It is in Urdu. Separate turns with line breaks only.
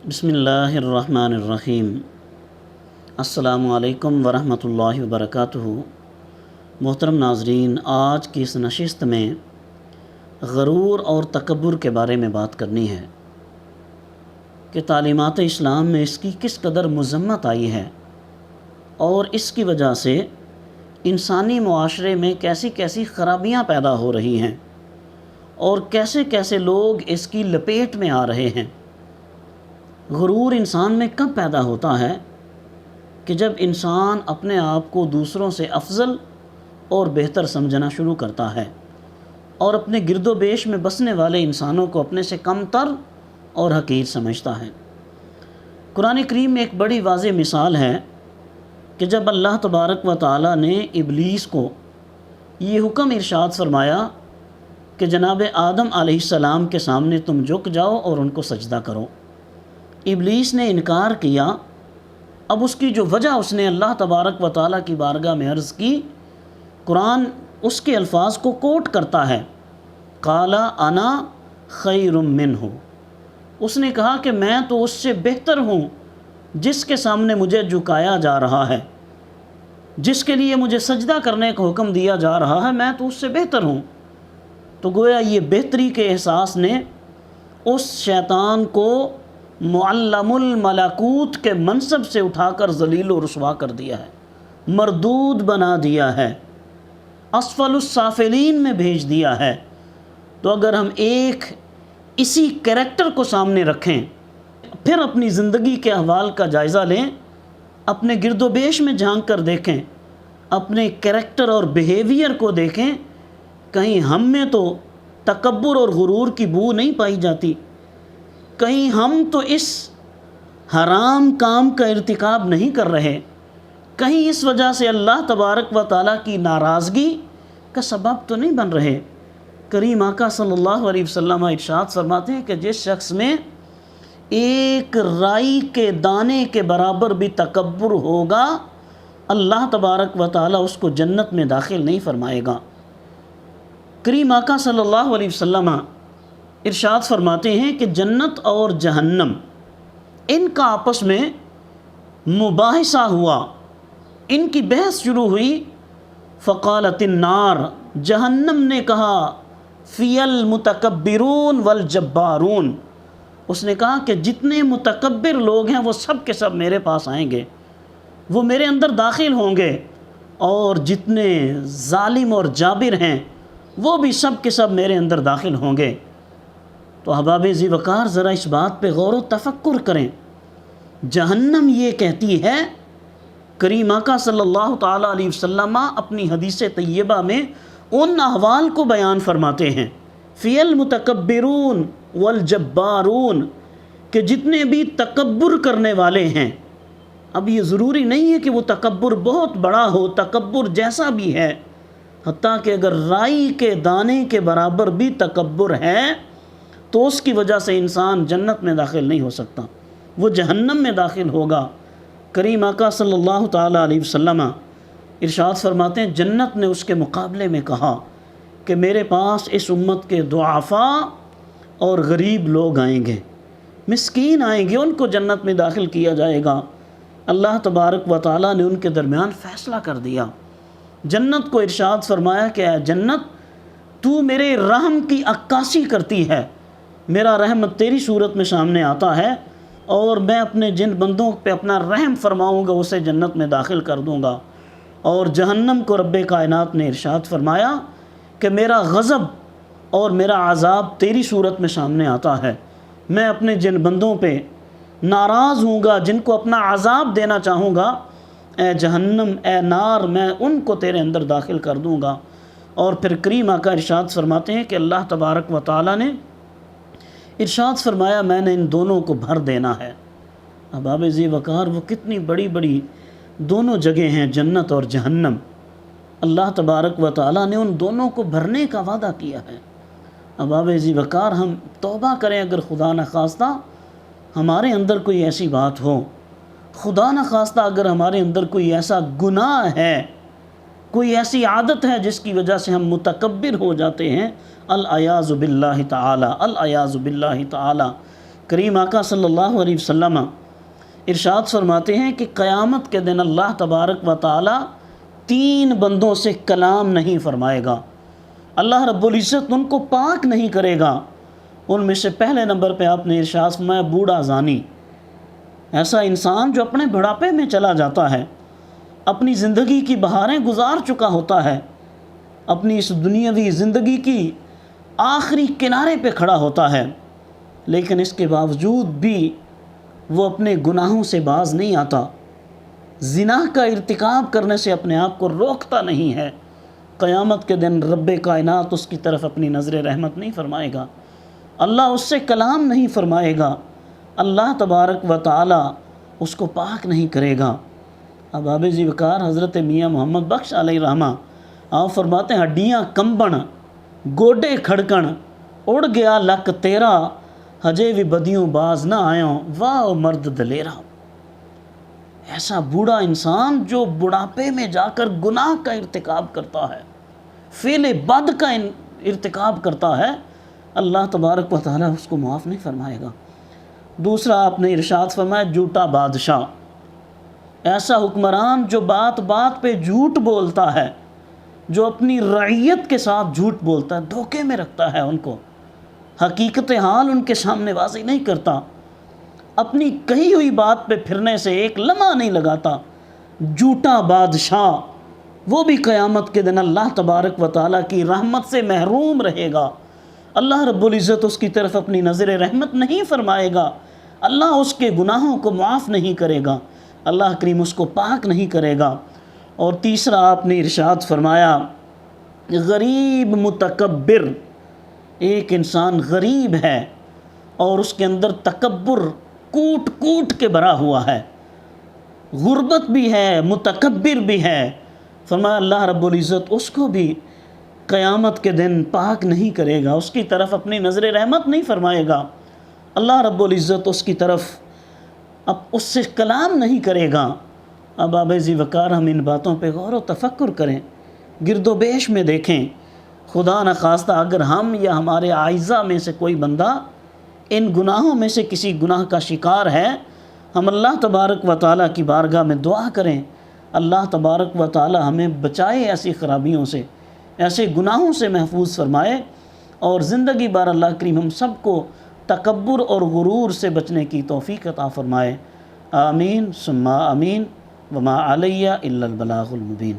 بسم اللہ الرحمن الرحیم۔ السلام علیکم ورحمۃ اللہ وبرکاتہ۔ محترم ناظرین، آج کی اس نشست میں غرور اور تکبر کے بارے میں بات کرنی ہے کہ تعلیمات اسلام میں اس کی کس قدر مذمت آئی ہے اور اس کی وجہ سے انسانی معاشرے میں کیسی کیسی خرابیاں پیدا ہو رہی ہیں اور کیسے کیسے لوگ اس کی لپیٹ میں آ رہے ہیں۔ غرور انسان میں کب پیدا ہوتا ہے کہ جب انسان اپنے آپ کو دوسروں سے افضل اور بہتر سمجھنا شروع کرتا ہے اور اپنے گرد و بیش میں بسنے والے انسانوں کو اپنے سے کم تر اور حقیر سمجھتا ہے۔ قرآن کریم میں ایک بڑی واضح مثال ہے کہ جب اللہ تبارک و تعالی نے ابلیس کو یہ حکم ارشاد فرمایا کہ جناب آدم علیہ السلام کے سامنے تم جھک جاؤ اور ان کو سجدہ کرو، ابلیس نے انکار کیا۔ اب اس کی جو وجہ اس نے اللہ تبارک و تعالیٰ کی بارگاہ میں عرض کی، قرآن اس کے الفاظ کو کوٹ کرتا ہے، قال انا خیر منہ، اس نے کہا کہ میں تو اس سے بہتر ہوں جس کے سامنے مجھے جھکایا جا رہا ہے، جس کے لیے مجھے سجدہ کرنے کا حکم دیا جا رہا ہے، میں تو اس سے بہتر ہوں۔ تو گویا یہ بہتری کے احساس نے اس شیطان کو معلم الملکوت کے منصب سے اٹھا کر ذلیل و رسوا کر دیا ہے، مردود بنا دیا ہے، اسفل السافلین میں بھیج دیا ہے۔ تو اگر ہم ایک اسی کریکٹر کو سامنے رکھیں، پھر اپنی زندگی کے احوال کا جائزہ لیں، اپنے گرد و بیش میں جھانک کر دیکھیں، اپنے کریکٹر اور بیہیویئر کو دیکھیں، کہیں ہم میں تو تکبر اور غرور کی بو نہیں پائی جاتی؟ کہیں ہم تو اس حرام کام کا ارتکاب نہیں کر رہے؟ کہیں اس وجہ سے اللہ تبارک و تعالیٰ کی ناراضگی کا سبب تو نہیں بن رہے؟ کریم آقا صلی اللہ علیہ وسلم ارشاد فرماتے ہیں کہ جس شخص میں ایک رائی کے دانے کے برابر بھی تکبر ہوگا، اللہ تبارک و تعالیٰ اس کو جنت میں داخل نہیں فرمائے گا۔ کریم آقا صلی اللہ علیہ وسلم ارشاد فرماتے ہیں کہ جنت اور جہنم ان کا آپس میں مباحثہ ہوا، ان کی بحث شروع ہوئی۔ فقالت النار، جہنم نے کہا، فی المتکبرون والجبارون، اس نے کہا کہ جتنے متکبر لوگ ہیں وہ سب کے سب میرے پاس آئیں گے، وہ میرے اندر داخل ہوں گے، اور جتنے ظالم اور جابر ہیں وہ بھی سب کے سب میرے اندر داخل ہوں گے۔ تو احباب ذی وقار، ذرا اس بات پہ غور و تفکر کریں۔ جہنم یہ کہتی ہے، کریم آقا صلی اللہ تعالیٰ علیہ وسلم اپنی حدیث طیبہ میں ان احوال کو بیان فرماتے ہیں، فی المتکبرون والجبارون، کہ جتنے بھی تکبر کرنے والے ہیں۔ اب یہ ضروری نہیں ہے کہ وہ تکبر بہت بڑا ہو، تکبر جیسا بھی ہے، حتیٰ کہ اگر رائی کے دانے کے برابر بھی تکبر ہے تو اس کی وجہ سے انسان جنت میں داخل نہیں ہو سکتا، وہ جہنم میں داخل ہوگا۔ کریم آقا صلی اللہ تعالیٰ علیہ وسلم ارشاد فرماتے ہیں، جنت نے اس کے مقابلے میں کہا کہ میرے پاس اس امت کے ضعفاء اور غریب لوگ آئیں گے، مسکین آئیں گے، ان کو جنت میں داخل کیا جائے گا۔ اللہ تبارک و تعالیٰ نے ان کے درمیان فیصلہ کر دیا۔ جنت کو ارشاد فرمایا کہ اے جنت، تو میرے رحم کی عکاسی کرتی ہے، میرا رحم تیری صورت میں سامنے آتا ہے، اور میں اپنے جن بندوں پہ اپنا رحم فرماؤں گا اسے جنت میں داخل کر دوں گا۔ اور جہنم کو رب کائنات نے ارشاد فرمایا کہ میرا غضب اور میرا عذاب تیری صورت میں سامنے آتا ہے، میں اپنے جن بندوں پہ ناراض ہوں گا، جن کو اپنا عذاب دینا چاہوں گا، اے جہنم، اے نار، میں ان کو تیرے اندر داخل کر دوں گا۔ اور پھر کریم آقا ارشاد فرماتے ہیں کہ اللہ تبارک و تعالیٰ نے ارشاد فرمایا، میں نے ان دونوں کو بھر دینا ہے۔ احباب ذی وقار، وہ کتنی بڑی بڑی دونوں جگہ ہیں، جنت اور جہنم۔ اللہ تبارک و تعالیٰ نے ان دونوں کو بھرنے کا وعدہ کیا ہے۔ احباب ذی وقار، ہم توبہ کریں، اگر خدا نخواستہ ہمارے اندر کوئی ایسی بات ہو، خدا نخواستہ اگر ہمارے اندر کوئی ایسا گناہ ہے، کوئی ایسی عادت ہے جس کی وجہ سے ہم متکبر ہو جاتے ہیں، العیاذ باللہ تعالی، العیاذ باللہ تعالی، کریم آقا صلی اللہ علیہ وسلم ارشاد فرماتے ہیں کہ قیامت کے دن اللہ تبارک و تعالی 3 بندوں سے کلام نہیں فرمائے گا، اللہ رب العزت ان کو پاک نہیں کرے گا۔ ان میں سے پہلے نمبر پہ آپ نے ارشاد فرمایا بوڑھا زانی، ایسا انسان جو اپنے بڑھاپے میں چلا جاتا ہے، اپنی زندگی کی بہاریں گزار چکا ہوتا ہے، اپنی اس دنیاوی زندگی کی آخری کنارے پہ کھڑا ہوتا ہے، لیکن اس کے باوجود بھی وہ اپنے گناہوں سے باز نہیں آتا، زنا کا ارتکاب کرنے سے اپنے آپ کو روکتا نہیں ہے۔ قیامت کے دن رب کائنات اس کی طرف اپنی نظر رحمت نہیں فرمائے گا، اللہ اس سے کلام نہیں فرمائے گا، اللہ تبارک و تعالی اس کو پاک نہیں کرے گا۔ اب باب ذی وقار حضرت میاں محمد بخش علیہ رحمہ آپ فرماتے ہیں ہڈیاں کمبن گوڈے کھڑکن اڑ گیا لک تیرا، ہجے بھی بدیوں باز نہ آیوں واہ مرد دلیرا۔ ایسا بوڑھا انسان جو بڑھاپے میں جا کر گناہ کا ارتکاب کرتا ہے، فعل بد کا ارتکاب کرتا ہے، اللہ تبارک و تعالیٰ اس کو معاف نہیں فرمائے گا۔ دوسرا آپ نے ارشاد فرمایا جھوٹا بادشاہ، ایسا حکمران جو بات بات پہ جھوٹ بولتا ہے، جو اپنی رعیت کے ساتھ جھوٹ بولتا ہے، دھوکے میں رکھتا ہے ان کو، حقیقت حال ان کے سامنے واضح نہیں کرتا، اپنی کہی ہوئی بات پہ پھرنے سے ایک لمحہ نہیں لگاتا، جھوٹا بادشاہ، وہ بھی قیامت کے دن اللہ تبارک و تعالیٰ کی رحمت سے محروم رہے گا، اللہ رب العزت اس کی طرف اپنی نظر رحمت نہیں فرمائے گا، اللہ اس کے گناہوں کو معاف نہیں کرے گا، اللہ کریم اس کو پاک نہیں کرے گا۔ اور تیسرا آپ نے ارشاد فرمایا غریب متکبر، ایک انسان غریب ہے اور اس کے اندر تکبر کوٹ کوٹ کے بھرا ہوا ہے، غربت بھی ہے، متکبر بھی ہے، فرمایا اللہ رب العزت اس کو بھی قیامت کے دن پاک نہیں کرے گا، اس کی طرف اپنی نظر رحمت نہیں فرمائے گا، اللہ رب العزت اس کی طرف اب اس سے کلام نہیں کرے گا۔ اب باب ذی وقار ہم ان باتوں پہ غور و تفکر کریں، گرد و بیش میں دیکھیں، خدا نخواستہ اگر ہم یا ہمارے اعزاء میں سے کوئی بندہ ان گناہوں میں سے کسی گناہ کا شکار ہے، ہم اللہ تبارک و تعالیٰ کی بارگاہ میں دعا کریں، اللہ تبارک و تعالیٰ ہمیں بچائے ایسی خرابیوں سے، ایسے گناہوں سے محفوظ فرمائے، اور زندگی بھر اللہ کریم ہم سب کو تکبر اور غرور سے بچنے کی توفیق عطا فرمائے۔ آمین ثم آمین، وما علیہ الا البلاغ المبین۔